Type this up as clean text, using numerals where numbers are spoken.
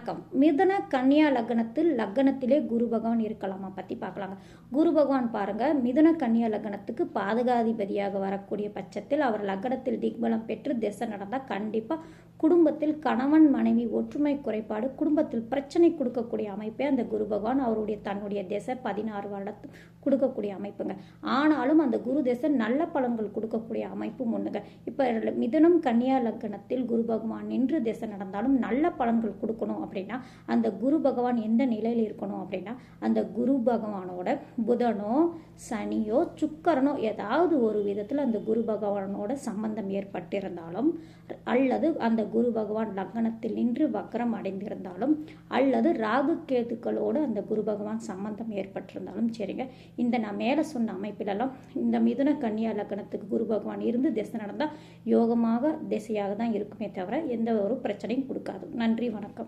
வணக்கம். மிதுன கன்னியா லக்னத்திலே குரு பகவான் இருக்கலாமா பற்றி பார்க்கலாங்க. குரு பகவான் பாருங்க, மிதுன கன்னியா லக்னத்துக்கு பாதகாதிபதியாக வரக்கூடிய பட்சத்தில் அவர் லக்னத்தில் திக்பலம் பெற்று திசை நடந்தால் கண்டிப்பாக குடும்பத்தில் கணவன் மனைவி ஒற்றுமை குறைபாடு, குடும்பத்தில் பிரச்சனை கொடுக்கக்கூடிய அமைப்பே அந்த குரு பகவான் அவருடைய தன்னுடைய திசை 16 வருடத்து கொடுக்கக்கூடிய அமைப்புங்க. ஆனாலும் அந்த குரு திசை நல்ல பலன்கள் கொடுக்கக்கூடிய அமைப்பும் ஒன்றுங்க. இப்போ மிதுனம் கன்னியா லக்னத்தில் குரு பகவான் நின்று திசை நடந்தாலும் நல்ல பலன்கள் கொடுக்கணும் அப்படின்னா அந்த குரு பகவான் எந்த நிலையில் இருக்கணும் அப்படின்னா அந்த குரு பகவானோட புதனோ சனியோ சுக்கரனோ ஏதாவது ஒரு விதத்தில் அந்த குரு பகவானோட சம்பந்தம் ஏற்பட்டிருந்தாலும், அல்லது அந்த குரு பகவான் லக்னத்தில் நின்று வக்ரம் அடைந்திருந்தாலும், அல்லது ராகு கேதுக்களோடு அந்த குரு பகவான் சம்பந்தம் ஏற்பட்டிருந்தாலும் சரிங்க. இந்த நான் மேலே சொன்ன அமைப்பிலெல்லாம் இந்த மிதுன கன்னியா லக்னத்துக்கு குரு பகவான் இருந்து திசை நடந்தால் யோகமாக திசையாக தான் இருக்குமே தவிர எந்த ஒரு பிரச்சனையும் கொடுக்காது. நன்றி, வணக்கம்.